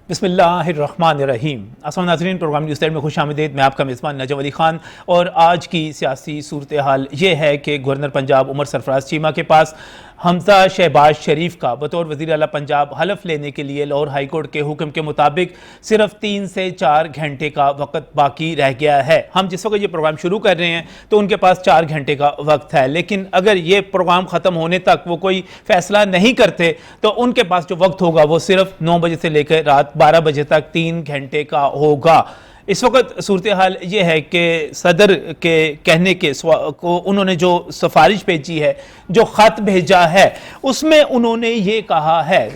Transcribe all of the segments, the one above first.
बिस्मिल्लाहिर्रहमानिर्रहीम। अस्सलाम नाज़रीन, प्रोग्राम न्यूज़ में खुश आमदीद। मैं आपका मेज़बान नजम अली ख़ान और आज की सियासी सूरत हाल ये है कि गवर्नर पंजाब उमर सरफराज चीमा के पास हमजा शहबाज शरीफ का बतौर वज़ीर आला पंजाब हलफ लेने के लिए लाहौर हाई कोर्ट के हुक्म के मुताबिक सिर्फ 3 से 4 घंटे का वक्त बाकी रह गया है। हम जिस वक्त ये प्रोग्राम शुरू कर रहे हैं तो उनके पास 4 घंटे का वक्त है, लेकिन अगर ये प्रोग्राम ख़त्म होने तक वो कोई फैसला नहीं करते तो उनके पास जो वक्त होगा वो सिर्फ 9 बजे से लेकर रात 12 बजे तक 3 घंटे का होगा। इस वक्त सूरत हाल ये है कि सदर के कहने के को उन्होंने जो सिफारिश भेजी है, जो ख़त भेजा है, उसमें उन्होंने ये कहा है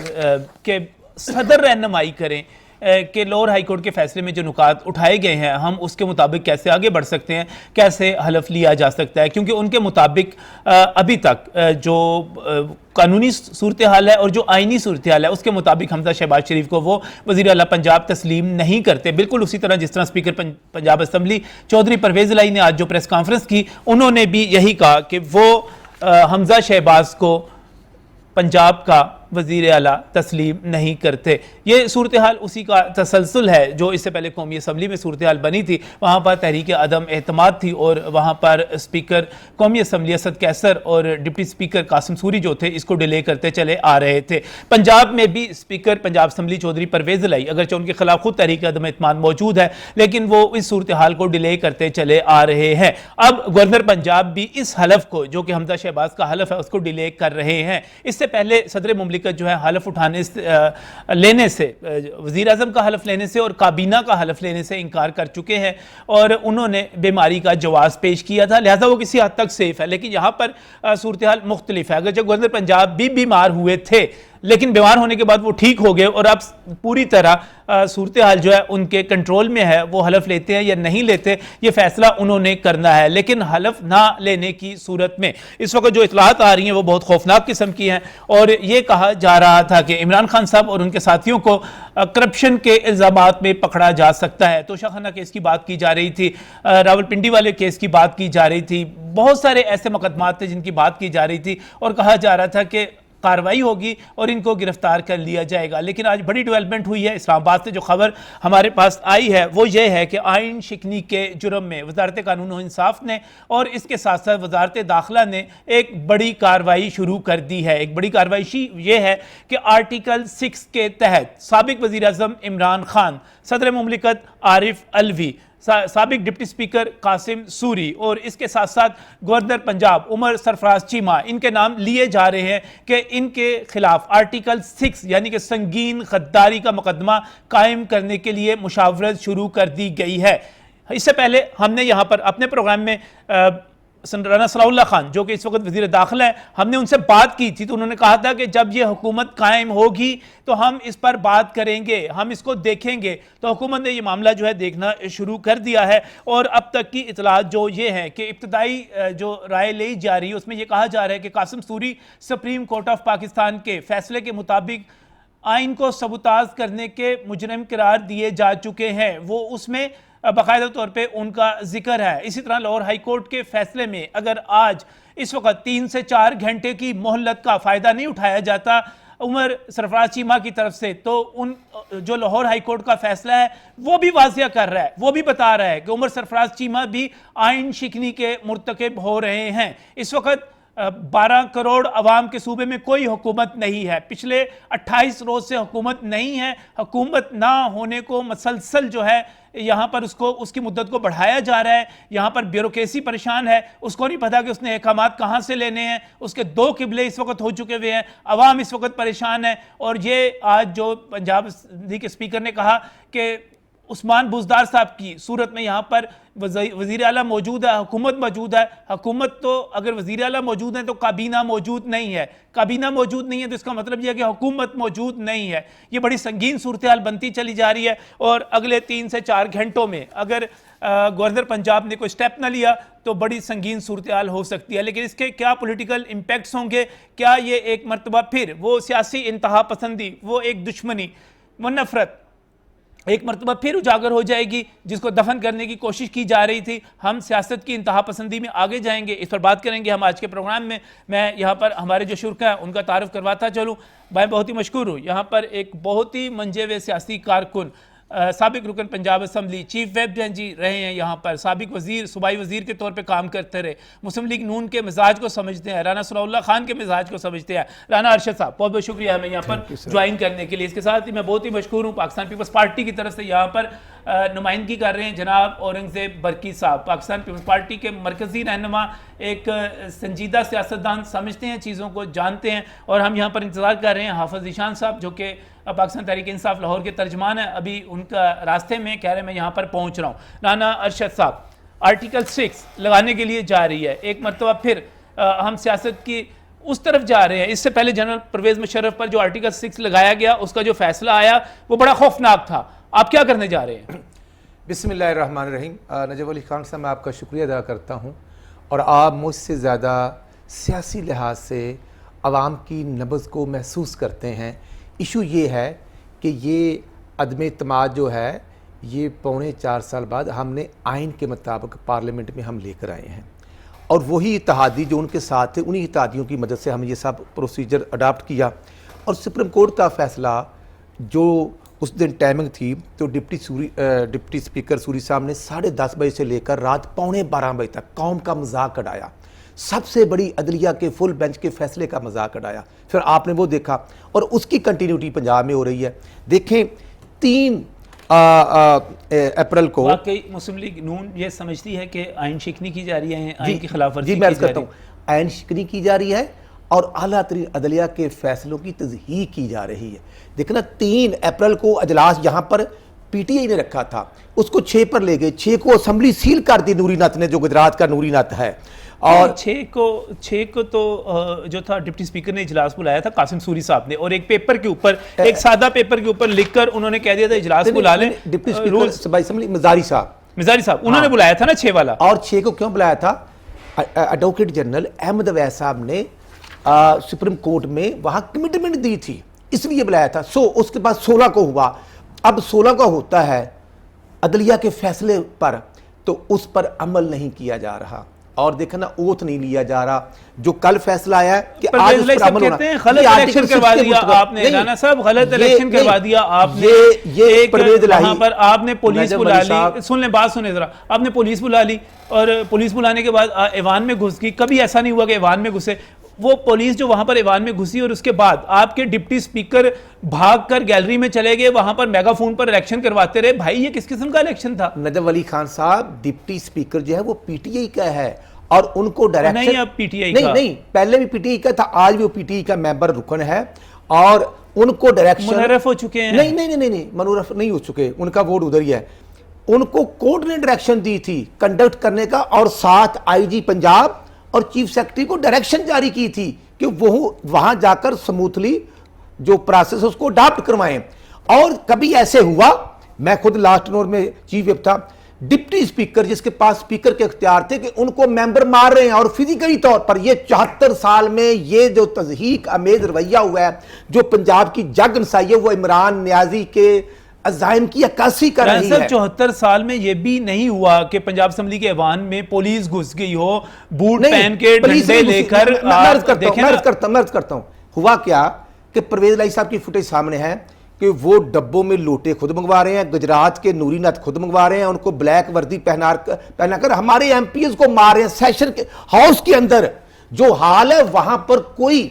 कि सदर रहनुमाई करें कि लाहौर हाई कोर्ट के फैसले में जो नुकात उठाए गए हैं हम उसके मुताबिक कैसे आगे बढ़ सकते हैं, कैसे हलफ लिया जा सकता है, क्योंकि उनके मुताबिक अभी तक जो कानूनी सूरत हाल है और जो आइनी सूरत हाल है उसके मुताबिक हमजा शहबाज शरीफ को वो वज़ीर आला पंजाब तस्लीम नहीं करते। बिल्कुल उसी तरह जिस तरह स्पीकर पंजाब असम्बली चौधरी परवेज़ इलाही ने आज जो प्रेस कॉन्फ्रेंस की, उन्होंने भी यही कहा कि वो हमजा शहबाज को पंजाब का वज़ीर आला तस्लीम नहीं करते। ये सूरत हाल उसी का तसलसल है जो इससे पहले कौमी असम्बली में सूरत हाल बनी थी। वहाँ पर तहरीक अदम एतमाद थी और वहाँ पर स्पीकर कौमी असम्बली असद कैसर और डिप्टी स्पीकर कासिम सूरी जो थे इसको डिले करते चले आ रहे थे। पंजाब में भी स्पीकर पंजाब असम्बली चौधरी परवेज़ इलाही अगरचे उनके खिलाफ खुद तहरीक अदम एतमाद मौजूद है, लेकिन वो इस सूरत हाल को डिले करते चले आ रहे हैं। अब गवर्नर पंजाब भी इस हलफ को, जो कि हमजा शहबाज का हलफ है, उसको डिले कर रहे हैं। इससे पहले सदर मुमलिकत जो है हलफ लेने से, वज़ीर आज़म का हलफ लेने से और काबीना का हलफ लेने से इनकार कर चुके हैं और उन्होंने बीमारी का जवाब पेश किया था, लिहाजा वो किसी हद तक सेफ है। लेकिन यहाँ पर सूरत हाल मुख्तलिफ है। अगर जब गवर्नर पंजाब भी बीमार हुए थे लेकिन बीमार होने के बाद वो ठीक हो गए और अब पूरी तरह सूरत हाल जो है उनके कंट्रोल में है, वो हलफ लेते हैं या नहीं लेते ये फैसला उन्होंने करना है। लेकिन हलफ ना लेने की सूरत में इस वक्त जो इतलात आ रही हैं वो बहुत खौफनाक किस्म की हैं और ये कहा जा रहा था कि इमरान खान साहब और उनके साथियों को करप्शन के इल्ज़ामात में पकड़ा जा सकता है। तोशाखाना केस की बात की जा रही थी, रावलपिंडी वाले केस की बात की जा रही थी, बहुत सारे ऐसे मुकदमात थे जिनकी बात की जा रही थी और कहा जा रहा था कि कार्रवाई होगी और इनको गिरफ्तार कर लिया जाएगा। लेकिन आज बड़ी डेवलपमेंट हुई है। इस्लामाबाद से जो खबर हमारे पास आई है वो ये है कि आइन शिकनी के जुर्म में वजारत कानून और इंसाफ ने और इसके साथ साथ वजारत दाखिला ने एक बड़ी कार्रवाई शुरू कर दी है। एक बड़ी कार्रवाई ये है कि आर्टिकल 6 के तहत साबिक वज़ीर आज़म इमरान खान, सदर मुमलिकत आरिफ अलवी, साबिक डिप्टी स्पीकर कासिम सूरी और इसके साथ साथ गवर्नर पंजाब उमर सरफराज चीमा, इनके नाम लिए जा रहे हैं कि इनके खिलाफ आर्टिकल 6 यानी कि संगीन गद्दारी का मुकदमा कायम करने के लिए मुशावरत शुरू कर दी गई है। इससे पहले हमने यहाँ पर अपने प्रोग्राम में राना सलाउल्लाह खान जो कि इस वक्त वज़ीर दाखिला है, हमने उनसे बात की थी तो उन्होंने कहा था कि जब ये हुकूमत कायम होगी तो हम इस पर बात करेंगे, हम इसको देखेंगे। तो हुकूमत ने ये मामला जो है देखना शुरू कर दिया है और अब तक की इतलात जो ये है कि इब्तदाई जो राय ली जा रही है उसमें यह कहा जा रहा है कि Qasim Suri supreme court of Pakistan के फैसले के मुताबिक आइन को सबूताज करने के मुजरिम करार दिए जा चुके हैं, वो उसमें बाकायदा तौर पे उनका जिक्र है। इसी तरह लाहौर हाई कोर्ट के फैसले में अगर आज इस वक्त 3 से 4 घंटे की मोहलत का फ़ायदा नहीं उठाया जाता उमर सरफराज चीमा की तरफ से, तो उन जो लाहौर हाई कोर्ट का फैसला है वो भी वाज़िया कर रहा है, वो भी बता रहा है कि उमर सरफराज चीमा भी आइन शिकनी के मुर्तकिब हो रहे हैं। इस वक्त 12 करोड़ अवाम के सूबे में कोई हुकूमत नहीं है, पिछले 28 रोज से हुकूमत नहीं है। हुकूमत ना होने को मसलसल जो है यहाँ पर उसकी मुद्दत को बढ़ाया जा रहा है। यहाँ पर ब्यूरोक्रेसी परेशान है, उसको नहीं पता कि उसने अहकामात कहाँ से लेने हैं, उसके 2 किबले इस वक्त हो चुके हुए हैं, अवाम इस वक्त परेशान है। और ये आज जो पंजाब के स्पीकर ने कहा कि उस्मान बुज़दार साहब की सूरत में यहाँ पर वज़ीर आला मौजूद है, हुकूमत मौजूद है। हुकूमत तो अगर वज़ीर आला मौजूद है तो काबीना मौजूद नहीं है, काबीना मौजूद नहीं है तो इसका मतलब यह है कि हुकूमत मौजूद नहीं है। ये बड़ी संगीन सूरत हाल बनती चली जा रही है और अगले 3 से 4 घंटों में अगर गवर्नर पंजाब ने कोई स्टेप ना लिया तो बड़ी संगीन सूरत हाल हो सकती है। लेकिन इसके क्या पॉलिटिकल इम्पैक्ट्स होंगे, क्या ये एक मरतबा फिर वो सियासी इंतहा पसंदी, वो एक दुश्मनी, वो नफरत एक मरतबा फिर उजागर हो जाएगी, जिसको दफन करने की कोशिश की जा रही थी। हम सियासत की इंतहा पसंदी में आगे जाएंगे, इस पर बात करेंगे हम आज के प्रोग्राम में। मैं यहाँ पर हमारे जो शुरका हैं उनका तारुफ करवाता चलूँ। मैं बहुत ही मशकूर हूँ, यहाँ पर एक बहुत ही मंजे हुए सियासी कारकुन, साबिक रुकन पंजाब असम्बली, चीफ वेब जी रहे हैं, यहाँ पर साबिक वजीर, सूबाई वजीर के तौर पे काम करते रहे, मुस्लिम लीग नून के मिजाज को समझते हैं, राना सनाउल्लाह खान के मिजाज को समझते हैं। राना अरशद साहब, बहुत बहुत शुक्रिया हमें यहाँ पर ज्वाइन करने के लिए। इसके साथ ही मैं बहुत ही मशहूर हूँ, पाकिस्तान पीपल्स पार्टी की तरफ से यहाँ पर नुमाइंदगी कर रहे हैं जनाब औरंगजेब बरकी साहब। पाकिस्तान पीपल्स पार्टी के मरकजी रहनुमा, एक संजीदा सियासतदान, समझते हैं, चीज़ों को जानते हैं। और हम यहाँ पर इंतज़ार कर रहे हैं हाफिज़ ईशान साहब, जो कि पाकिस्तान तहरीक इंसाफ लाहौर के तर्जमान है, अभी उनका रास्ते में, कह रहे हैं मैं यहाँ पर पहुँच रहा हूँ। राना अरशद साहब, आर्टिकल 6 लगाने के लिए जा रही है, एक मरतबा फिर हम सियासत की उस तरफ जा रहे हैं। इससे पहले जनरल परवेज़ मुशर्रफ पर जो आर्टिकल 6 लगाया गया, उसका जो फैसला आया वो बड़ा खौफनाक था। आप क्या करने जा रहे हैं? बिस्मिल्लाहिर्रहमानिर्रहीम। नजब अली खान साहब, मैं आपका शुक्रिया अदा करता हूँ। और आप मुझसे ज़्यादा सियासी लिहाज से आवाम की नब्ज़ को महसूस करते हैं। इशू ये है कि ये अदम एतमाद जो है, ये पौने 4 साल बाद हमने आइन के मुताबिक पार्लियामेंट में हम लेकर आए हैं, और वही इत्तेहादी जो उनके साथ थे, उन्हीं इत्तेहादियों की मदद से हमने ये सब प्रोसीजर अडाप्ट किया। और सुप्रीम कोर्ट का फैसला, जो उस दिन टाइमिंग थी, तो डिप्टी स्पीकर सूरी साहब ने 10:30 बजे से लेकर रात 11:15 बजे तक कौम का मजाक उड़ाया, सबसे बड़ी अदलिया के फुल बेंच के फैसले का मजाक उड़ाया। फिर आपने वो देखा, और उसकी कंटिन्यूटी पंजाब में हो रही है। देखें, 3 अप्रैल को वाकई मुस्लिम लीग नून ये समझती है कि आइन शिकनी की जा रही है, आइन की खिलाफ वर्जी जी, मैं अर्ज करता हूँ, आइन शिकनी की जा रही है और आला तरीन अदलिया के फैसलों की तज़हीक की जा रही है। देखना, 3 अप्रैल को अजलास यहाँ पर पीटीआई ने रखा था, उसको 6 पर ले गए। 6 को असम्बली सील कर दी नूरी नत ने, जो गुजरात का नूरी नत है। और 6 को तो जो था डिप्टी स्पीकर ने इजलास बुलाया था कासिम सूरी साहब ने, और एक पेपर के ऊपर, एक सादा पेपर के ऊपर लिखकर उन्होंने कह दिया था इजलास बुला लें। डिप्टी स्पीकर सूबाई असम्बली मिजारी साहब उन्होंने बुलाया था ना 6 वाला। और 6 को क्यों बुलाया था? एडवोकेट जनरल अहमद अवैस साहब ने सुप्रीम कोर्ट में वहां कमिटमेंट दी थी, इसलिए बुलाया था। उसके बाद 16 को हुआ। अब 16 को होता है अदलिया के फैसले पर, तो उस पर अमल नहीं किया जा रहा, और देखना ओथ नहीं लिया जा रहा। जो कल फैसला आया है कि आज उस पर अमल होना, गलत इलेक्शन करवा दिया आपने, राना साहब, गलत इलेक्शन करवा दिया आपने। ये परवेज इलाही, वहां पर आपने पुलिस बुला ली, सुन लें, बात सुने जरा, आपने पुलिस बुला ली, और पुलिस बुलाने के बाद ऐवान में घुस गई। कभी ऐसा नहीं हुआ कि ऐवान में घुसे, वो पुलिस जो वहां पर ऐवान में घुसी, और उसके बाद आपके डिप्टी स्पीकर भागकर गैलरी में चले गए, वहां पर मेगाफोन पर इलेक्शन करवाते रहे। भाई, ये किस किस्म का इलेक्शन था? नजब अली खान साहब, डिप्टी स्पीकर जो है वो पीटीआई का है, और उनको डायरेक्शन नहीं, अब पीटीआई नहीं, पहले भी पीटीआई का था, आज भी वो पीटीआई का मेंबर रुकन है, और उनको डायरेक्शन मुनर्रफ हो चुके हैं। नहीं, मुनर्रफ नहीं हो चुके, उनका वोट उधर ही है। उनको कोर्ट ने डायरेक्शन दी थी कंडक्ट करने का, और साथ आईजी पंजाब और चीफ सेक्रेटरी को डायरेक्शन जारी की थी कि वो वहां जाकर स्मूथली जो प्रोसेस उसको अडॉप्ट करवाएं। और कभी ऐसे हुआ, मैं खुद लास्ट नोर में चीफ विप था, डिप्टी स्पीकर जिसके पास स्पीकर के इख्तियार थे कि उनको मेंबर मार रहे हैं, और फिजिकली तौर पर ये 74 साल में ये जो तज़हीक अमेज रवैया हुआ है, जो पंजाब की जग नसाई है, वो इमरान नियाजी के अज़ाइम की अक्कासी कर रही है। 74 साल में ये भी नहीं हुआ कि पंजाब असम्बली के ऐवान में पुलिस घुस गई हो, बूट पहन के, डंडे लेकर। मैं अर्ज करता हूं, हुआ क्या कि परवेज इलाही साहब की फुटेज सामने है कि वो डब्बों में लोटे खुद मंगवा रहे हैं, गुजरात के नूरी नत खुद मंगवा रहे हैं, उनको ब्लैक वर्दी पहनाकर हमारे एमपीएस को मार रहे हैं सेशन के हाउस के अंदर। जो हाल है, वहां पर कोई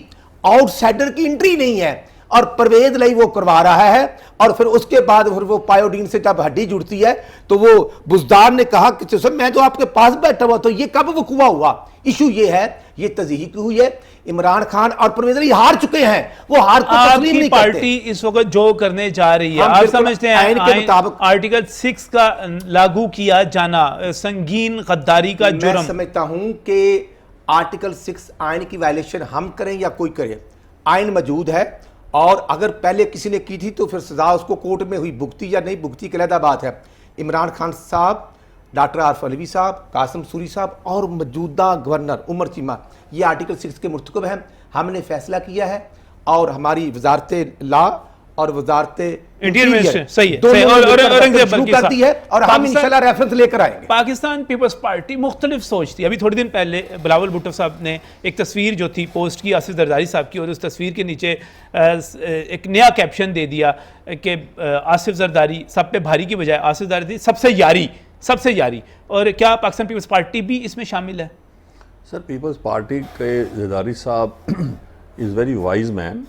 आउटसाइडर की एंट्री नहीं है, और परवेज इलाही वो करवा रहा है। और फिर उसके बाद फिर वो पायोडीन से जब हड्डी जुड़ती है, तो वो बुजदार ने कहा कि सर मैं तो आपके पास बैठा हुआ, तो ये कब वकूआ हुआ? इशू ये है, ये तज़हीक हुई है। इमरान खान और परवेज इलाही हार चुके हैं, वो हार को तस्लीम नहीं करते। पार्टी इस वक्त जो करने जा रही है, आप समझते हैं आइन के मुताबिक आर्टिकल 6 का लागू किया जाना संगीन गद्दारी का जुर्म। मैं समझता हूं कि आर्टिकल 6 आइन की वायलेशन हम करें या कोई करे, आइन मौजूद है, और अगर पहले किसी ने की थी तो फिर सजा उसको कोर्ट में हुई, भुगती या नहीं भुगती अलग बात है। इमरान खान साहब, डॉक्टर आरिफ अलवी साहब, कासिम सूरी साहब और मौजूदा गवर्नर उमर चीमा, ये आर्टिकल 6 के मुर्तकब हैं। हमने फैसला किया है, और हमारी वजारत ला और वजारत इंटीरियर मिनिस्टर, सही है, दोनों सही है। ने और मिलकर औरंगजेब शुरू बल्कि कर दी है और हम पाकिस्तान- इंशाल्लाह रेफरेंस लेकर आएंगे। पाकिस्तान पीपल्स पार्टी मुख्तलिफ सोचती है। अभी थोड़ी दिन पहले बिलावल भुट्टो साहब ने एक तस्वीर जो थी पोस्ट की आसिफ जरदारी साहब की, और उस तस्वीर के नीचे एक नया कैप्शन दे दिया कि आसिफ जरदारी सब पे भारी की बजाय आसिफ जरदारी सबसे यारी, सबसे यारी। और क्या पाकिस्तान पीपल्स पार्टी भी इसमें शामिल है? सर, पीपल्स पार्टी के जरदारी साहब इज़ वेरी वाइज मैन,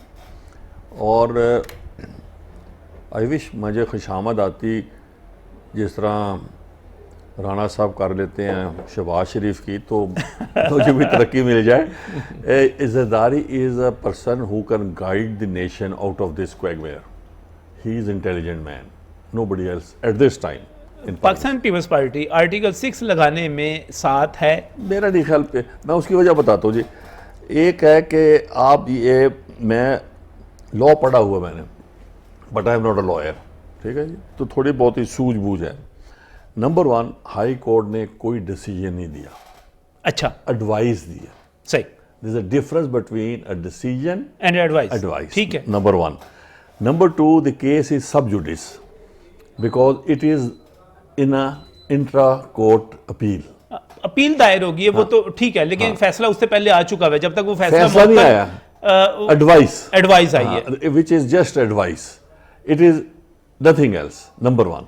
और आई विश मुझे खुशामद आती जिस तरह राणा साहब कर लेते हैं शहबाज शरीफ की, तो मुझे भी तरक्की मिल जाए। Zardari is a person who can guide the nation out of this quagmire. He is intelligent man, nobody else at this time. Pakistan Peoples Party article 6 लगाने में साथ है? मेरा नहीं ख्याल पे, मैं उसकी वजह बताता हूँ जी। एक है कि आप ये, मैं लॉ पढ़ा हुआ मैंने, but I am not a lawyer, ठीक है जी, तो थोड़ी बहुत ही सूझबूझ है। नंबर 1, हाई कोर्ट ने कोई डिसीजन नहीं दिया, अच्छा, एडवाइस दिया। सही। There is a difference between a decision and advice, advice, ठीक है। Number 1। Number 2, the case is sub judice because it is in a intra court appeal. Appeal दायर होगी है, वो तो ठीक है, लेकिन फैसला उससे पहले आ चुका है। जब तक वो फैसला नहीं मुअत्तल- आया, एडवाइस आई है, which is just advice, it is nothing else. Number 1।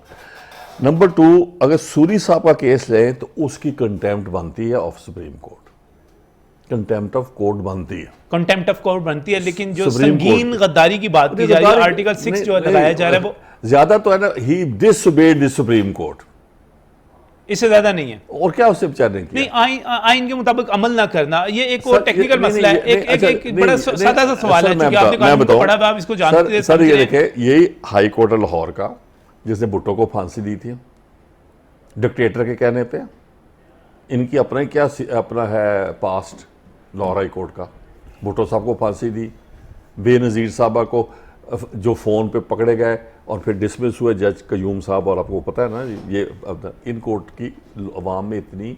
Number 2, अगर सूरी साहब का केस लें तो उसकी कंटेम्प्ट बनती है of supreme court, contempt of court बनती है, कंटेम्प्ट ऑफ कोर्ट बनती है। लेकिन जो सुप्रीम संगीन कोर्ट- गद्दारी की बात की जा रही है, आर्टिकल 6 जो लगाया जा रहा है, वो ज्यादा तो है ना, ही डिसओबेड द सुप्रीम कोर्ट, इससे ज्यादा नहीं है। और क्या उससे बेचारे ने नहीं, किया? आइन के मुताबिक अमल ना करना, ये एक और सर, टेक्निकल नहीं, मसला है। नहीं, एक अच्छा, एक नहीं, बड़ा नहीं, सादा सा सवाल है, सर, क्योंकि आपने मैं कानून को बताऊं, पढ़ा हुआ, आप इसको जानते हैं। सर ये देखें, यही हाई कोर्ट लाहौर का जिसने भुट्टो को फांसी दी थी डिक्टेटर के कहने पे, इनकी अपना ही क्या अपना है पास्ट लाहौर हाई कोर्ट का। भुट्टो साहब को फांसी दी, बेनज़ीर साहबा को जो फ़ोन पे पकड़े गए और फिर डिसमिस हुए जज कयूम साहब, और आपको पता है ना ये इन कोर्ट की अवाम में इतनी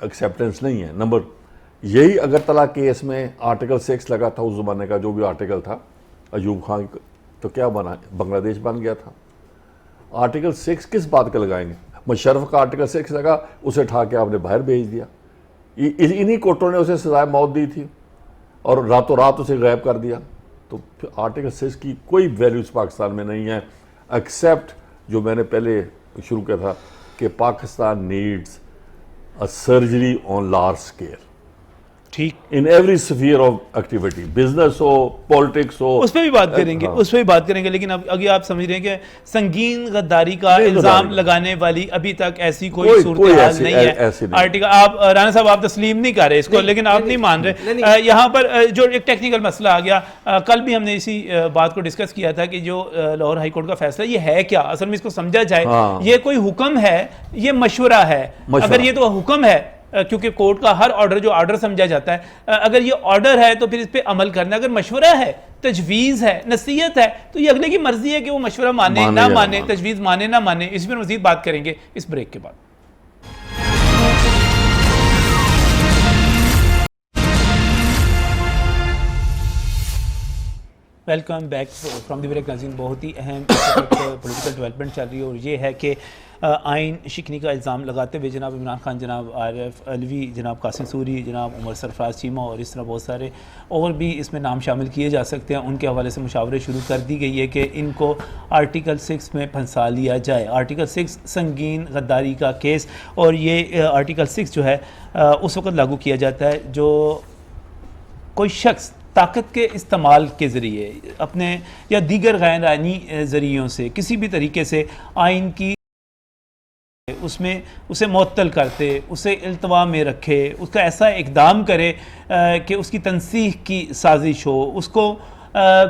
एक्सेप्टेंस नहीं है। नंबर यही अगरतला केस में आर्टिकल 6 लगा था, उस ज़माने का जो भी आर्टिकल था अयूब खान, तो क्या बना, बांग्लादेश बन गया था। आर्टिकल 6 किस बात का लगाएंगे? मुशर्रफ का आर्टिकल 6 लगा, उसे उठा के आपने बाहर भेज दिया। इन्हीं कोर्टों ने उसे सजाए मौत दी थी और रातों रात उसे गायब कर दिया। तो फिर आर्टिकल 6 की कोई वैल्यूज़ पाकिस्तान में नहीं है, एक्सेप्ट जो मैंने पहले शुरू किया था कि Pakistan needs a surgery on large scale, ठीक, in every sphere of activity, business हो, पॉलिटिक्स हो, उस पर भी बात करेंगे, हाँ। उस पर भी बात करेंगे। लेकिन अब अगर आप समझ रहे हैं कि संगीन गद्दारी का नहीं, इल्जाम गद्दारी। लगाने वाली अभी तक ऐसी कोई कोई सूरत हाल ऐसी- नहीं है। ऐसी नहीं। आर्टिकल आप राणा साहब आप तस्लीम नहीं कर रहे इसको, नहीं, लेकिन आप नहीं, नहीं मान नहीं, रहे। यहाँ पर जो एक टेक्निकल मसला आ गया, कल भी हमने इसी बात को डिस्कस किया था कि जो लाहौर हाई कोर्ट का फैसला ये है क्या, असल में इसको समझा जाए, हाँ। ये कोई हुक्म है, ये मशवरा है। मशवरा। अगर ये तो हुक्म है, क्योंकि कोर्ट का हर ऑर्डर जो ऑर्डर समझा जाता है, अगर ये ऑर्डर है तो फिर इस पे अमल करना। अगर मशवरा है, तजवीज़ है, नसीहत है, तो ये अगले की मर्जी है कि वो मशवरा माने ना या ना माने, माने। तजवीज़ माने ना माने। इस पर मजीद बात करेंगे इस ब्रेक के बाद। Welcome back from the break. नाज़रीन, बहुत ही अहम पॉलिटिकल डेवलपमेंट चल रही है, और ये है कि आइन शिकनी का इल्ज़ाम लगाते हुए जनाब इमरान खान, जनाब आरिफ अलवी, जनाब कासिम सूरी, जनाब उमर सरफराज चीमा और इस तरह बहुत सारे और भी इसमें नाम शामिल किए जा सकते हैं, उनके हवाले से मुशावरे शुरू कर दी गई है कि इनको आर्टिकल 6 में फंसा लिया जाए। आर्टिकल 6 संगीन गद्दारी का केस, और ये आर्टिकल 6 जो है उस वक्त लागू किया जाता है जो कोई शख्स ताकत के इस्तेमाल के ज़रिए अपने या दीगर गैर आइनी ज़रियों से किसी भी तरीके से आइन की उसमें उसे मुअत्तल करते, उसे इल्तवा में रखे, उसका ऐसा इक़दाम करे कि उसकी तनसीह की साजिश हो, उसको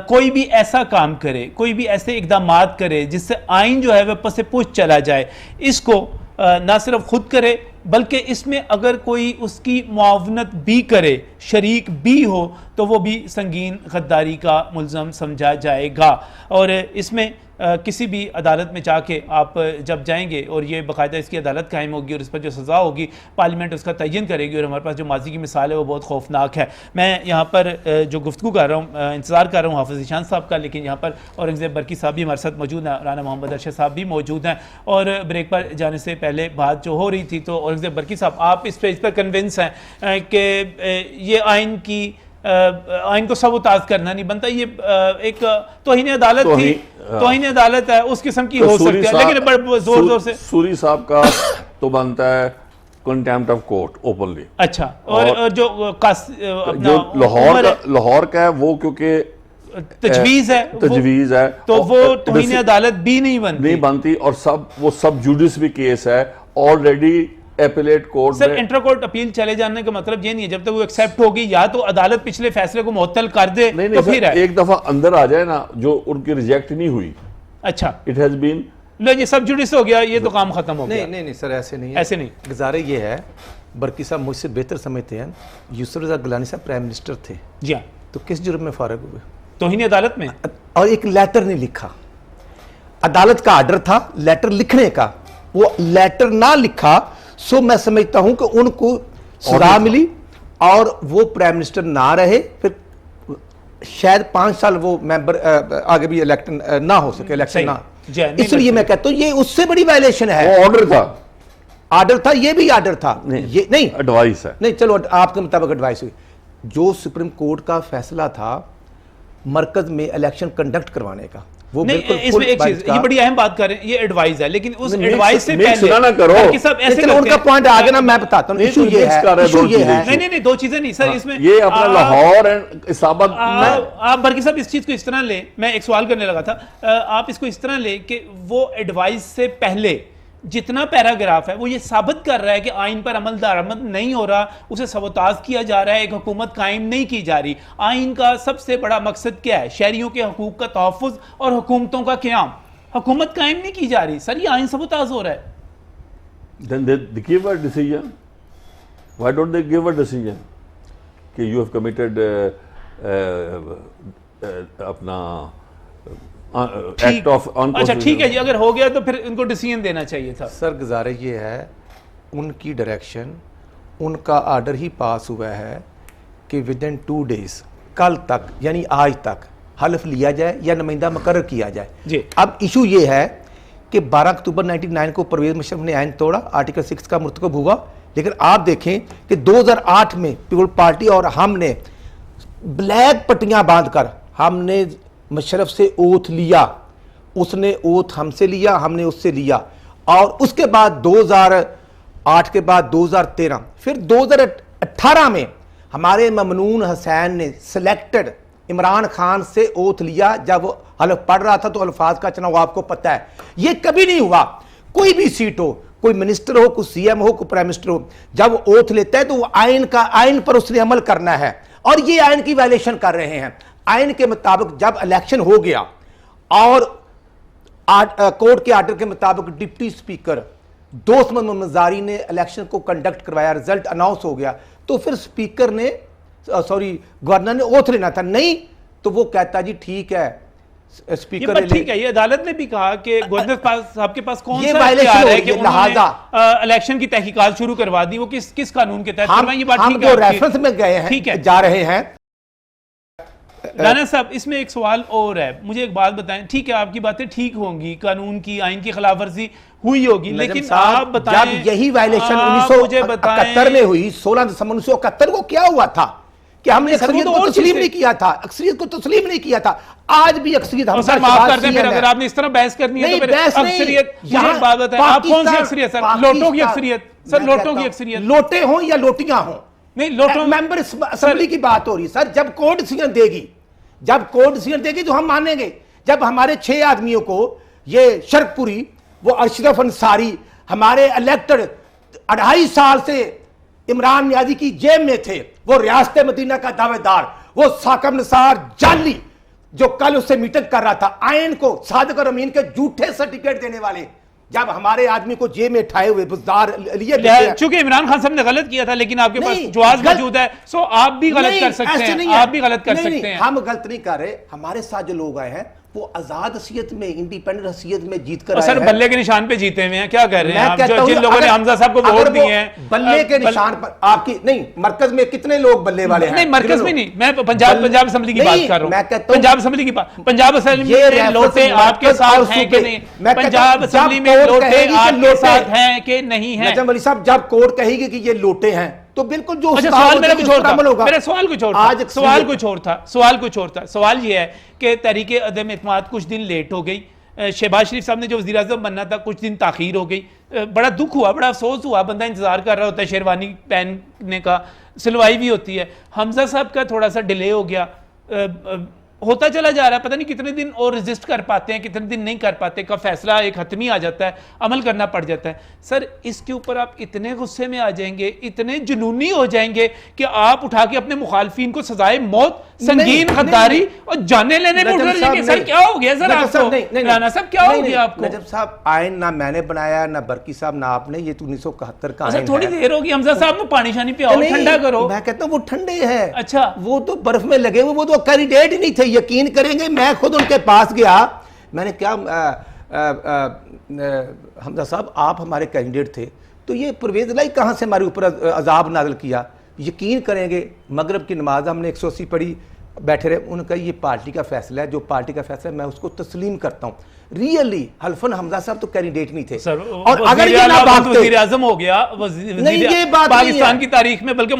कोई भी ऐसा काम करे, कोई भी ऐसे इक़दामात करे जिससे आइन जो है वह पस पुश चला जाए। इसको ना सिर्फ खुद करे बल्कि इसमें अगर कोई उसकी मुआवनत भी करे, शरीक भी हो, तो वो भी संगीन गद्दारी का मुल्ज़म समझा जाएगा। और इसमें किसी भी अदालत में जाके आप जब जाएंगे और ये बाकायदा इसकी अदालत कायम होगी और इस पर जो सज़ा होगी पार्लियामेंट उसका तयन करेगी, और हमारे पास जो माजी की मिसाल है वो बहुत खौफनाक है। मैं यहाँ पर जो गुफ्तगू कर रहा हूँ, इंतज़ार कर रहा हूँ हाफिज़ ईशान साहब का, लेकिन यहाँ पर औरंगज़ेब बरकी साहब भी हमारे साथ मौजूद हैं, राना मोहम्मद अरशद साहब भी मौजूद हैं। और ब्रेक पर जाने से पहले बात जो हो रही थी, तो औरंगज़ेब बरकी साहब आप इस पर कन्विंस हैं कि ये आइन को सबूताज करना नहीं बनता, ये एक तौहीन अदालत थी, तौहीन अदालत है, उस किस्म की हो सकती है, लेकिन बड़े जोर से सूरी साहब का तो बनता है कंटेम्प्ट ऑफ कोर्ट ओपनली। अच्छा, और जो लाहौर का है वो क्योंकि तजवीज है तो वो तौहीन अदालत भी नहीं बनती, और वो सब जुडिस भी केस है already appellate court. Sir, inter court appeal चले जाने का मतलब ये नहीं है, जब तक वो एक्सेप्ट होगी या तो अदालत पिछले फैसले को मुअत्तल कर दे, नहीं, तो फिर एक दफा अंदर आ जाए ना, जो उनकी रिजेक्ट नहीं हुई, अच्छा इट हैज बीन, लो ये सब जुडिस हो गया, ये तो काम खत्म हो गया। नहीं सर, ऐसे नहीं है, ऐसे नहीं। गुजारे ये है, बरकी साहब मुझसे बेहतर समझते हैं, यूसुफ रज़ा गिलानी साहब प्राइम मिनिस्टर थे जी हाँ, तो किस जुर्म में फारग हुए? तौहीन अदालत में, और एक लेटर नहीं लिखा, अदालत का आर्डर था लेटर लिखने का, वो लेटर ना लिखा, सो मैं समझता हूं कि उनको सजा मिली और वो प्राइम मिनिस्टर ना रहे, फिर शायद 5 साल वो मेंबर आगे भी इलेक्शन ना हो सके, इलेक्शन ना, इसलिए मैं कहता हूं ये उससे बड़ी वायलेशन है। वो ऑर्डर था, ये भी आर्डर था, ये नहीं एडवाइस है, नहीं चलो आपके मुताबिक एडवाइस हुई। जो सुप्रीम कोर्ट का फैसला था मरकज में इलेक्शन कंडक्ट करवाने का, वो नहीं, इसमें एक चीज ये बड़ी अहम बात कर रहे हैं, ये एडवाइस है, लेकिन उस एडवाइस से पहले ना करो कि सब ऐसे करते उनका पॉइंट आगे ना, मैं बताता हूं, इशू ये है, नहीं दो चीजें नहीं सर, इसमें ये अपना लाहौर एंड इस्लामाबाद, आप बरकी साहब इस चीज को इस तरह ले, मैं एक सवाल करने लगा था, आप इसको इस तरह ले कि वो एडवाइस से पहले जितना पैराग्राफ है वो ये साबित कर रहा है कि आइन पर अमल दरामद नहीं हो रहा, उसे सबोताज किया जा रहा है, एक हुकूमत कायम नहीं की जा रही। आइन का सबसे बड़ा मकसद क्या है? शहरियों के हकूक का तहफ़्फ़ुज़ और हुकूमतों का क़याम। हुकूमत कायम नहीं की जा रही सर, ये आइन सबोताज हो रहा है। Then they give a decision. Why don't they give a decision कि you have committed अपना एक्ट ऑफ, अच्छा ठीक है जी, अगर हो गया तो फिर इनको डिसीजन देना चाहिए था। सर गुजारे ये है, उनकी डायरेक्शन, उनका आर्डर ही पास हुआ है कि विद इन 2 डेज, कल तक यानी आज तक हल्फ लिया जाए या नुमाइंदा मुकर्रर किया जाए जी। अब इशू ये है कि 12 अक्टूबर 1999 को परवेज मुशर्रफ ने आइन तोड़ा, आर्टिकल 6 का मुर्तकब हुआ, लेकिन आप देखें कि 2008 में पीपल पार्टी और हमने ब्लैक पट्टियां बांधकर हमने मुशर्रफ से ओथ लिया, उसने ओथ हमसे लिया, हमने उससे लिया, और उसके बाद 2008 के बाद 2013, फिर 2018 में हमारे ममनून हुसैन ने सिलेक्टेड इमरान खान से ओथ लिया। जब वो हल्फ पढ़ रहा था तो अल्फाज का चुनाव आपको पता है, ये कभी नहीं हुआ। कोई भी सीट हो, कोई मिनिस्टर हो, कोई सीएम हो, कोई प्राइम मिनिस्टर हो, जब वो ओथ लेता है तो वो आइन पर उसने अमल करना है, और ये आइन की वायलेशन कर रहे हैं। आइन के मुताबिक जब इलेक्शन हो गया और कोर्ट के आर्डर के मुताबिक डिप्टी स्पीकर दोस्त मोहम्मद मजारी ने इलेक्शन को कंडक्ट करवाया, रिजल्ट अनाउंस हो गया, तो फिर स्पीकर ने गवर्नर ने ओथ लेना था, नहीं तो वो कहता जी ठीक है स्पीकर ने, ठीक है। ये अदालत ने भी कहा कि गवर्नर साहब के पास कौन सा इख्तियार है कि उन्होंने इलेक्शन की तहकीकात शुरू करवा दी, वो किस कानून के तहत करवाएं? ये बात ठीक है, रेफरेंस में गए हैं, ठीक है, जा रहे हैं। राना साहब, इसमें एक सवाल और है, मुझे एक बात बताएं, ठीक है आपकी बातें ठीक होंगी, कानून की आइन की खिलाफ वर्जी हुई होगी, लेकिन आप बताएं, जब यही वायलेशन 1971 में हुई, 16 दिसंबर 1971 को क्या हुआ था कि हमने अक्सरियत को तस्लीम नहीं किया था, अक्सरियत को तस्लीम नहीं किया था। आज भी अक्सरियत हम सर माफ कर दें, फिर अगर आपने इस तरह बहस करनी है तो फिर अक्सरियत, यहां बात बताएं, आप कौन सी अक्सरियत सर? लोटों की अक्सरियत सर, लोटों की अक्सरियत, लोटे हों या लोटियां हों, नहीं लोटों मेंबर असेंबली की बात हो रही सर। जब कोर्ट डिसीजन देगी तो हम मानेंगे। जब हमारे 6 आदमियों को ये शर्कपुरी, वो अशरफ अंसारी, हमारे इलेक्टेड 2.5 साल से इमरान नियाजी की जेब में थे, वो रियासत मदीना का दावेदार, वो साकब निसार जाली जो कल उससे मीटिंग कर रहा था, आयन को सादिक और अमीन के झूठे सर्टिफिकेट देने वाले, जब हमारे आदमी को जेब में उठाए हुए बुजदार लिए, चूंकि इमरान खान साहब ने गलत किया था, लेकिन आपके पास जवाब मौजूद है, सो आप भी गलत कर सकते हैं, आप भी गलत कर सकते हैं। हम गलत नहीं कर रहे, हमारे साथ जो लोग आए हैं वो आजाद हसीयत में, इंडिपेंडेंट हसीयत में जीत कर और आए सर हैं। बल्ले के निशान पे जीते हुए हैं, क्या कर रहे हैं मैं आप? कहता जो हूं, जिन लोगों ने अगर- हमजा साहब को अगर वोट वो दिए हैं, बल्ले के निशान पर आपकी नहीं, मरकज में कितने लोग बल्ले वाले हैं? नहीं मरकज कितने में लोग? नहीं, मैं पंजाब असेंबली की बात नहीं, कर रहा मैं हूँ, कहता हूं- पंजाब असेंबली की बात। पंजाब असेंबली ये में रेफरेंस लोटे आपके मरकज साथ और हैं कि सूबे। नहीं? मैं कहता पंजाब हूं, असेंबली जब में कोर्ट लोटे कहेगी कि आपके लोटे साथ हैं कि नहीं है? नजम अली साहब, जब कोर्ट कहेगी कि ये लोटे हैं तो बिल्कुल जो अच्छा, उसका सवाल होगा, मेरा उस कुछ पर और था, अमल होगा। मेरा सवाल कुछ और था, आज सवाल कुछ और था, सवाल ये है कि तहरीके अदम एतमाद कुछ दिन लेट हो गई। शहबाज शरीफ साहब ने जो वज़ीर आज़म बनना था कुछ दिन ताख़ीर हो गई। बड़ा दुख हुआ, बड़ा अफसोस हुआ, बंदा इंतजार कर रहा होता है शेरवानी पहनने का, सिलवाई भी होती है। हमजा साहब का थोड़ा सा डिले हो गया, होता चला जा रहा है, पता नहीं कितने दिन और रजिस्ट कर पाते हैं, कितने दिन नहीं कर पाते, कब फैसला एक हतमी आ जाता है, अमल करना पड़ जाता है। सर इसके ऊपर आप इतने गुस्से में आ जाएंगे, इतने जुनूनी हो जाएंगे कि आप उठा के अपने मुखालफिन को सजाए मौत, संगीन गद्दारी और जाने लेने में उठ रहे हैं। सर क्या हो गया सर आपको? राना साहब क्या हो गया आपको? नजब साहब, आयन ना मैंने बनाया ना बरकी साहब ना आपने, ये तो 1971 का सर आयन थोड़ी है। देर होगी, हमजा साहब में पानी शानी पियाओ, नहीं, ठंडा करो। मैं कहता हूँ वो ठंडे हैं। अच्छा, वो तो बर्फ में लगे हुए, वो तो कैंडिडेट ही नहीं थे, यकीन करेंगे। मैं खुद उनके पास गया, मैंने क्या हमजा साहब आप हमारे कैंडिडेट थे, तो ये परवेज लाई कहाँ से हमारे ऊपर अजाब नाज़िल किया? यकीन करेंगे मगरब की नमाज हमने 180 पढ़ी, बैठे रहे। उन्होंने कहा ये पार्टी का फैसला है, जो पार्टी का फैसला है मैं उसको तस्लीम करता हूँ। रियली हल्फन हमजा साहब तो कैंडिडेट नहीं थे। सर, और अगर ये ना भागते, वज़ीर आज़म हो गया, नहीं, ये बात नहीं पाकिस्तान है। की तारीख में, बल्कि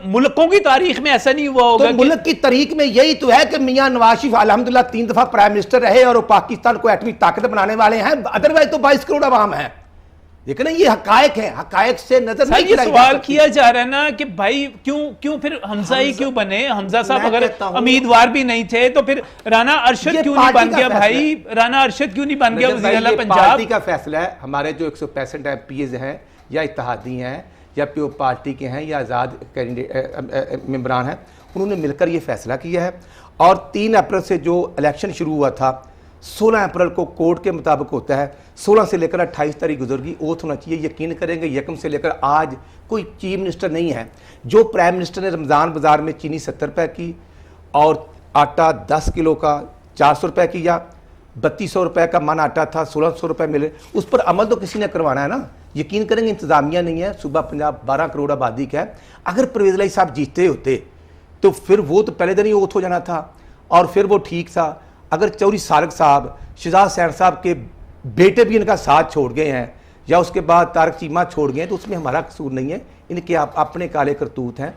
मुल्कों की तारीख में ऐसा नहीं हुआ होगा तो मुल्क की तारीख में यही तो है कि मियां नवाज शरीफ अल्हम्दुलिल्लाह 3 दफा प्राइम मिनिस्टर रहे और वो पाकिस्तान को एटमी ताकत बनाने वाले हैं। अदरवाइज तो 22 करोड़ आवाम है। लेकिन ये हकायक है, हकायक से नजर नहीं ये सवाल किया जा रहा है ना कि भाई क्यों फिर हमजा ही क्यों बने? हमजा साहब अगर उम्मीदवार भी नहीं थे तो फिर राना अरशद क्यों नहीं बन गया भाई? राना अरशद क्यों नहीं बन गया वज़ीर आला पंजाब? पार्टी का फैसला है। हमारे जो 165 एमपीज हैं या इत्तेहादी हैं या प्योर पार्टी के हैं या आज़ाद कैंडिडेट मेंबरान हैं, उन्होंने मिलकर ये फैसला किया है। और 3 अप्रैल से जो इलेक्शन शुरू हुआ था, 16 अप्रैल को कोर्ट के मुताबिक होता है, 16 से लेकर 28 तारीख गुजरगी, ओथ होना चाहिए। यकीन करेंगे यकम से लेकर आज कोई चीफ मिनिस्टर नहीं है। जो प्राइम मिनिस्टर ने रमज़ान बाज़ार में चीनी 70 रुपये की और आटा 10 किलो का 400 रुपये की, या 3200 रुपये का मन आटा था 1600 रुपये मिले, उस पर अमल तो किसी ने करवाना है ना। यकीन करेंगे इंतज़ामिया नहीं है। सूबा पंजाब 12 करोड़ आबादी का है। अगर परवेज़ लाई साहब जीते होते तो फिर वो तो पहले दिन ही ओथ हो जाना था और फिर वो ठीक था। अगर चौधरी सारक साहब, शहजाद सैन साहब के बेटे भी इनका साथ छोड़ गए हैं या उसके बाद तारक चीमा छोड़ गए हैं, तो उसमें हमारा कसूर नहीं है, इनके अपने काले करतूत हैं।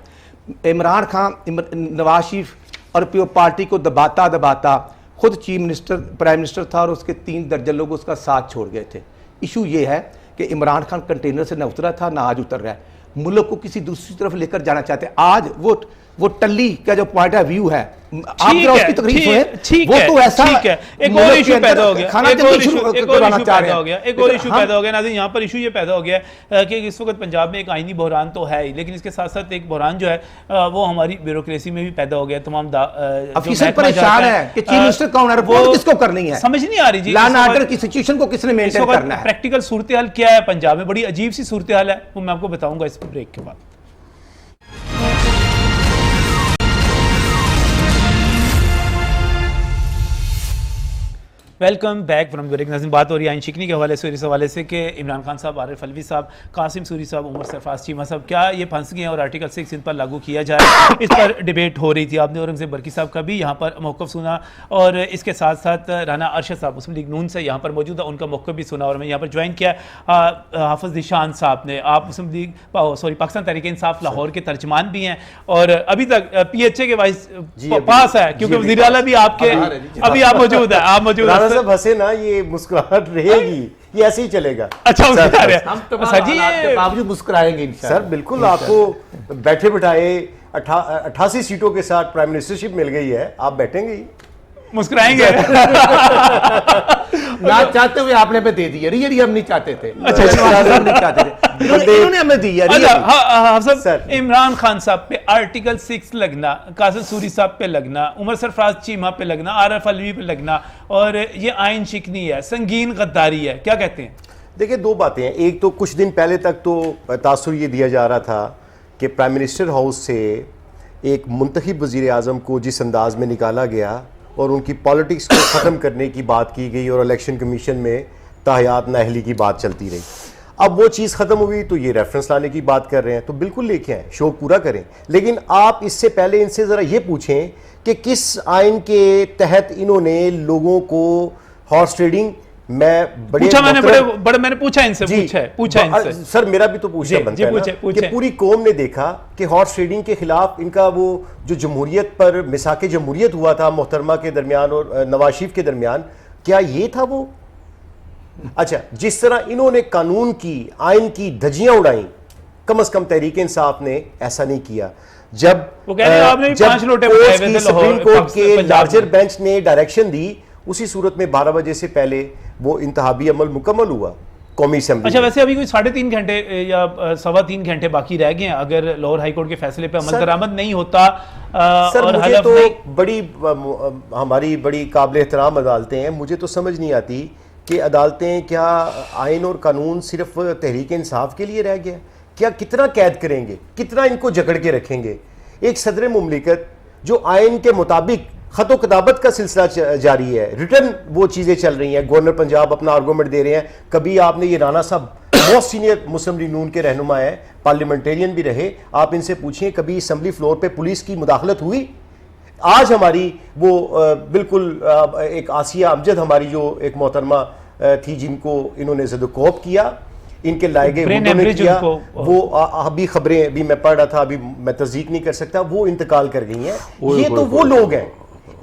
इमरान खान नवाज शरीफ और पीओ पार्टी को दबाता दबाता खुद चीफ मिनिस्टर प्राइम मिनिस्टर था और उसके 3 दर्जन लोग उसका साथ छोड़ गए थे। इशू ये है कि इमरान खान कंटेनर से न उतरा था ना आज उतर रहा है। मुल्क को किसी दूसरी तरफ लेकर जाना चाहते हैं। आज वो टल्ली का जो पॉइंट ऑफ व्यू है, आप जरा उसकी तकरीर सुने, वो तो ऐसा एक और इशू पैदा हो गया, एक और इशू पैदा हो गया नाज़रीन। यहाँ पर इशू ये पैदा हो गया कि इस वक्त पंजाब में एक आईनी बहरान तो है ही, लेकिन इसके साथ साथ एक बहरान जो है वो हमारी ब्यूरोक्रेसी में भी पैदा हो गया। तमाम अफसर परेशान है कि चीफ मिनिस्टर कौन है, रिपोर्ट किसको करनी है, समझ नहीं आ रही जी। लॉ एंड ऑर्डर की सिचुएशन को किसने मेंटेन करना है। प्रैक्टिकल सूरत हाल क्या है पंजाब में, बड़ी अजीब सी सूरत हाल है, वो मैं आपको बताऊंगा इस ब्रेक के बाद। Welcome back from break. नाज़रीन, बात हो रही है आइन शिकनी के हवाले से, इस हवाले से कि इमरान खान साहब, आरिफ अलवी साहब, कासिम सूरी साहब, उमर सरफराज चीमा साहब क्या ये फंस गए हैं और आर्टिकल 6 इन पर लागू किया जाए, इस पर डिबेट हो रही थी। आपने औरंगजेब बरकी साहब का भी यहाँ पर मौक़िफ़ सुना और इसके साथ साथ राना अरशद साहब मुस्लिम लीग नून से यहाँ पर मौजूद है, उनका मौक़िफ़ भी सुना। और मैं यहाँ पर ज्वाइन किया हाफिज़ निशान साहब ने, आप मुस्लिम लीग पाकिस्तान तहरीक इंसाफ लाहौर के तर्जमान भी हैं और अभी तक PHA के वाइस पास है, क्योंकि वज़ीर आला भी आपके अभी आप मौजूद है, आप मौजूद है। हंसे ना, ये मुस्कुराहट रहेगी, ये ऐसे ही चलेगा। अच्छा, हम सर जी ये बावजूद मुस्कुराएंगे इंशाल्लाह। सर बिल्कुल, आपको बैठे बिठाए 88 सीटों के साथ प्राइम मिनिस्टरशिप मिल गई है, आप बैठेंगे ही, मुस्कुराएंगे। ना चाहते हुए आपने पे दे दिया, रियली हम नहीं चाहते थे। अच्छा, हम नहीं चाहते थे, इन्होंने हमें दी है। अच्छा, इमरान खान साहब पे आर्टिकल 6 लगना, कासिम सूरी साहब पे लगना, उमर सरफराज चीमा पे लगना, आरिफ अलवी पे लगना और ये आइन शिकनी है, संगीन गद्दारी है, क्या कहते हैं? देखिए, 2 बातें हैं। एक तो कुछ दिन पहले तक तो तासुर ये दिया जा रहा था कि प्राइम मिनिस्टर हाउस से एक मुंतखब वज़ीर आज़म को जिस अंदाज में निकाला गया, और उनकी पॉलिटिक्स को ख़त्म करने की बात की गई और इलेक्शन कमीशन में ताहयात नाअहली की बात चलती रही। अब वो चीज़ ख़त्म हुई तो ये रेफरेंस लाने की बात कर रहे हैं, तो बिल्कुल लेके आएँ, शौक पूरा करें। लेकिन आप इससे पहले इनसे ज़रा ये पूछें कि किस आइन के तहत इन्होंने लोगों को हॉर्स ट्रेडिंग मैं पूछा मैंने पूछा इनसे पूछा इनसे सर मेरा भी तो पूछना बनता है ना कि पूरी कौम ने देखा कि हॉर्स ट्रेडिंग के खिलाफ इनका वो जो जमहूरियत पर मिसाके जमहूरियत हुआ था मोहतरमा के दरमियान और नवाज शरीफ के दरमियान, क्या ये था वो? अच्छा, जिस तरह इन्होंने कानून की आइन की धज्जियां उड़ाई, कम से कम तहरीक इंसाफ ने ऐसा नहीं किया। जब सुप्रीम कोर्ट के लार्जर बेंच ने डायरेक्शन दी, उसी सूरत में 12 बजे से पहले वो इंतहाबी अमल मुकम्मल हुआ कौमी असेंबली। अच्छा, वैसे अभी कोई 3.5 घंटे या 3.25 घंटे बाकी रह गए हैं अगर लाहौर हाई कोर्ट के फैसले पे अमल दरामद नहीं होता। सर और मुझे तो बड़ी हमारी बड़ी काबिल एहतराम अदालतें हैं, मुझे तो समझ नहीं आती कि अदालतें क्या आइन और कानून सिर्फ तहरीक इंसाफ के लिए रह गया? क्या कितना कैद करेंगे, कितना इनको जकड़ के रखेंगे? एक सदर मुमलिकत जो आइन के मुताबिक खतो किताबत का सिलसिला जारी है, रिटर्न वो चीज़ें चल रही हैं, गवर्नर पंजाब अपना आर्गूमेंट दे रहे हैं। कभी आपने ये राना साहब बहुत सीनियर मुस्लिम लीग नून के रहनुमा हैं, पार्लियामेंटेरियन भी रहे, आप इनसे पूछिए कभी असम्बली फ्लोर पे पुलिस की मुदाखलत हुई? आज हमारी वो बिल्कुल एक आसिया अमजद हमारी जो एक मोहतरमा थी जिनको इन्होंने ज़दकोप किया, इनके लाए गए ने किया, वो अभी खबरें अभी मैं पढ़ रहा था, अभी मैं तस्दीक नहीं कर सकता, वो इंतकाल कर गई हैं। ये तो वो लोग हैं,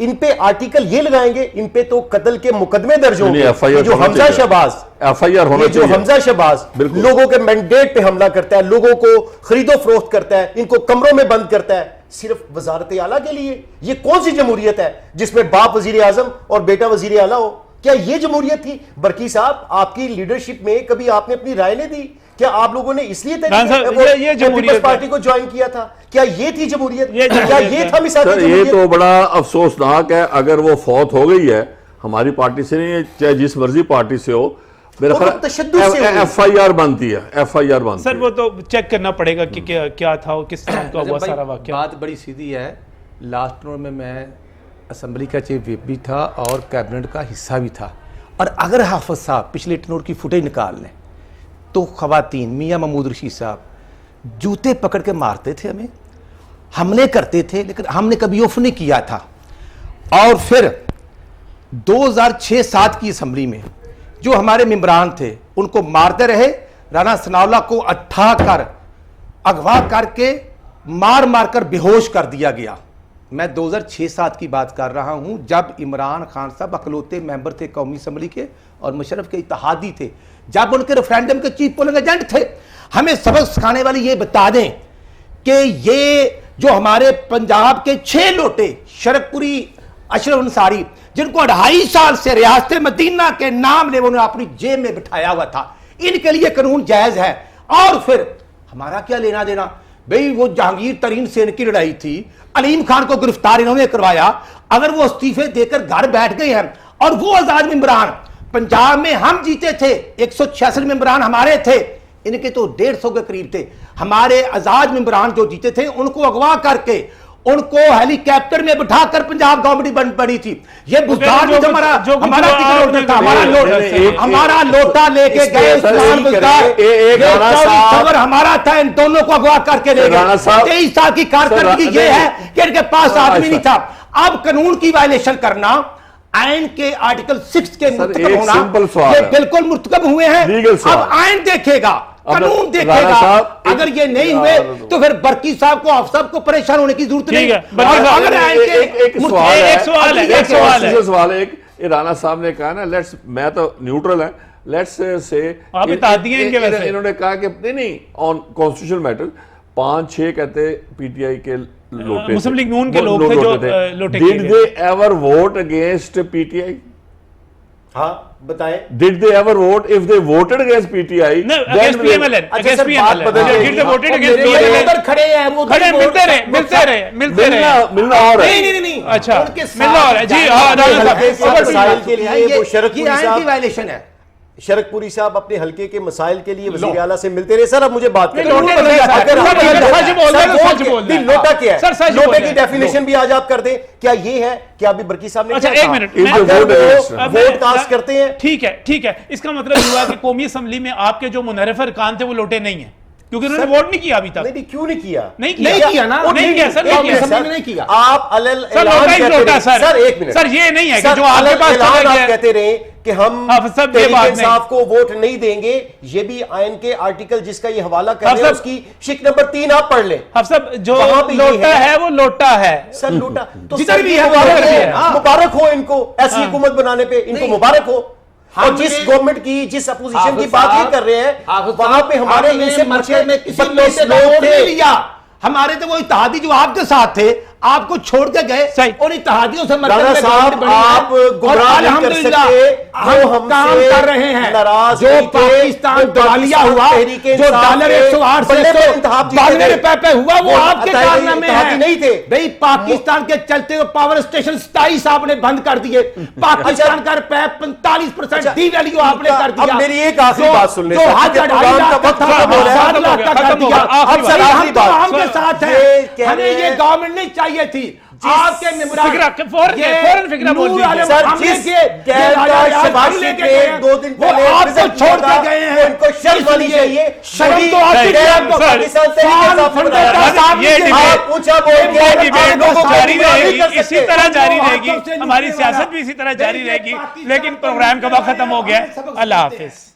इन पे आर्टिकल ये लगाएंगे, इन पे तो कत्ल के मुकदमे दर्ज होंगे। जो हमजा शहबाज FIR होना चाहिए, जो हमजा शहबाज लोगों के मैंडेट पे हमला करता है, लोगों को खरीदो फरोख्त करता है, इनको कमरों में बंद करता है सिर्फ वजारत आला के लिए। ये कौन सी जमहूरियत है जिसमें बाप वजीर आजम और बेटा वजीर आला हो? क्या ये जमहूरियत थी? बरकी साहब, आपकी लीडरशिप में कभी आपने अपनी राय नहीं दी? क्या आप लोगों ने इसलिए पीपल्स पार्टी को ज्वाइन किया था? क्या ये थी जमहूरियत? क्या ये था मिसाल? ये तो बड़ा अफसोसनाक है। अगर वो फौत हो गई है हमारी पार्टी से नहीं, चाहे जिस मर्जी पार्टी से हो, मेरा ख्याल FIR बनती है, FIR बनती है। सर वो तो चेक करना पड़ेगा कि क्या था और किस तरह का हुआ सारा वाकया। बात बड़ी सीधी है। लास्ट टर्म में मैं असम्बली का चीफ व्हिप भी था और कैबिनेट का हिस्सा भी था, और अगर हाफिज साहब पिछले टनोर की फुटेज निकाल लें तो खवातीन मियाँ महमूद रशीद साहब जूते पकड़ के मारते थे, हमें हमले करते थे, लेकिन हमने कभी ऑफ नहीं किया था। और फिर 2006-07 की असम्बली में जो हमारे मेंबरान थे उनको मारते रहे, राना सनाउल्लाह को अट्ठा कर अगवा करके मार मार कर बेहोश कर दिया गया। मैं 2006-07 की बात कर रहा हूं, जब इमरान खान साहब अकलौते मेंबर थे कौमी असम्बली के और मुशर्रफ के इत्तेहादी थे, जब उनके रेफरेंडम के चीफ पोलिंग एजेंट थे। हमें सबक सिखाने वाले ये बता दें कि ये जो हमारे पंजाब के 6 लोटे शरकपुरी अशरफ अंसारी, जिनको 2.5 साल से रियासत मदीना के नाम ने उन्होंने अपनी जेब में बिठाया हुआ था, इनके लिए कानून जायज है। और फिर हमारा क्या लेना देना भाई? वो जहांगीर तरीन से इनकी लड़ाई थी, अलीम खान को गिरफ्तार इन्होंने करवाया, अगर वो इस्तीफे देकर घर बैठ गए हैं और वो आजाद मेंबरान पंजाब में हम जीते थे, 166 मेंबरान हमारे थे, इनके तो 150 के करीब थे। हमारे आजाद मेंबरान जो जीते थे उनको अगवा करके उनको हेलीकॉप्टर में बिठाकर पंजाब गवर्नमेंट बनी थी। ये बुजदार जो हमारा लोटा लेके गए, हमारा था, इन दोनों को अगवा करके ले गए। 23 साल की कारकर्दगी ये है कि इनके पास आदमी नहीं था। अब कानून की वायलेशन करना, आइन के आर्टिकल 6 के मुर्तकब होना, ये बिल्कुल मुर्तकब हुए हैं। अब आइन देखेगा, कानून देखेगा, अगर ये नहीं हुए तो फिर बरकी साहब को, आप सबको परेशान होने की जरूरत नहीं है। एक सवाल है, राना साहब ने कहा ना, लेट्स, मैं तो न्यूट्रल है, लेट्स से इन्होंने कहा कि नहीं ऑन कॉन्स्टिट्यूशनल मैटर 5-6 कहते पीटीआई के लोटे, मुस्लिम लीग नून के लोग थे जो लोटे किए गए। Did they ever vote against PTI? हाँ बताएं। Did they ever vote? If they voted against PTI, no, against PMLN, against PMLN. Did they voted against PMLN? उधर खड़े हैं, वो खड़े मिलते रहे। मिलना और है। नहीं। अच्छा, मिलना और है जी। हाँ, ये आइन की वायलेशन है। शरकपुरी साहब अपने हल्के के मसाइल के लिए वज़ीर आला से मिलते रहे। सर अब मुझे बात करें, लोटे अगर नहीं, हम- सच बोल रहे हैं, सर, सच बोल रहे हैं। लोटा क्या सर, है, सच बोल लोटे रहे की हैं। डेफिनेशन भी आज आप कर दें। क्या ये है कि अभी बरकी साहब ने अच्छा, क्या एक कहा? मिनट, इनको मैं- वोट अगेंस्ट अब वोट मैं- कास्ट करते हैं। ठीक है, इसका मतलब ये हुआ कि कौमी असम्बली में आपके जो मुनहरिफ अरकान थे वो लोटे नहीं है, क्योंकि उन्होंने वोट नहीं किया अभी तक। नहीं, क्यों नहीं किया? नहीं किया ना। नहीं किया सर, नहीं किया असम्बली में नहीं किया। आप अलल सर, ऐलान लोटा ही कहते लोटा, रहे। सर। एक मिनट सर, ये नहीं है कि सर, जो आपके अलल पास ऐलान चला आप गया- कहते रहे कि हम हाँ, सब ये तहरीक बात इंसाफ को वोट नहीं देंगे। ये भी आयन के आर्टिकल जिसका ये हवाला कर रहे हैं, सब- उसकी शिक नंबर 3 आप पढ़ लें। अब सब जो वहाँ पे ये लोटा है। है वो लोटा है। सर लूटा तो जिधर सर भी ये है, मुबारक उधर भी है। हो, मुबारक हो इनको ऐसी हुकूमत बनाने पे, इनको नहीं। मुबारक हो। और हमने- जिस गवर्नमेंट की, जिस अपोजिशन की हाफिज बात ये साहब- कर रहे हैं, हाफिज वहां साहब, पे हमारे हमने इनसे मरकज में किसी 32 लोटे का लोग वोट नहीं थे। लिया। हमारे तो वो इत्तेहादी जो आपके साथ थे, आपको छोड़ के गए सही। और इत्तेहादियों से राणा साहब, आप गुमराह नहीं कर सकते। हम हमसे काम कर रहे हैं। नाराज जो नहीं थे, पाकिस्तान वो दिवालिया पाकिस्तान हुआ, तहरीक जो इंसाफ डॉलर के 108 से बल्ले पे इंतखाब जीते 92 थे। रुपए पे हुआ, वो वो आपके अताई कारनामे इत्तेहादी हैं। नहीं थे। भाई पाकिस्तान के चलते हुए पावर स्टेशन 27 आपने बंद कर दिए। पाकिस्तान का रुपए 45% डी वैल्यू आपने कर दिया। अब मेरी एक आखिरी बात सुन ले जो सर, हाथ क्योंकि ढाई प्रोग्राम लाख का वक्त था, खत्म हो रहा है। 7 लाख का कर खत्म हो दिया। गया। आखिरी अब बात। सर, हम आखिरी तो बात। आपके साथ ये हैं। कह हमें रहे ये हैं- गवर्नमेंट नहीं चाहिए थी। आपके निमरान फिक्रा- फौरन फिक्रा बोल नूर दीजिए। आलम सर, हमले जिस के गैर राजा का याद शबाशी लेके पे गए हैं, 2 दिन वो पहले आपको प्रेजेंट छोड़ किया के गए था, हैं। वो इनको शर्म आनी इसलिए चाहिए। शर्म वही तो आपकी गैर शर्म को तो- पाकिस्तान तहरीक साल इंसाफ ने फंडा बनाया था। साहब ये ने डिबेट- आप ऊंचा बोल ये के डिबेट लोगों को जारी गुमराह नहीं रहेगी, कर इसी सकते। तरह जारी दोनों रहेगी, हाथों से हमारी नीचे सियासत वाला। भी इसी तरह जारी देखिए, रहेगी। पाकिस्तान लेकिन को प्रोग्राम का वक्त खत्म हो गया। सबक अल्लाह सीखते हैं। हाफिज।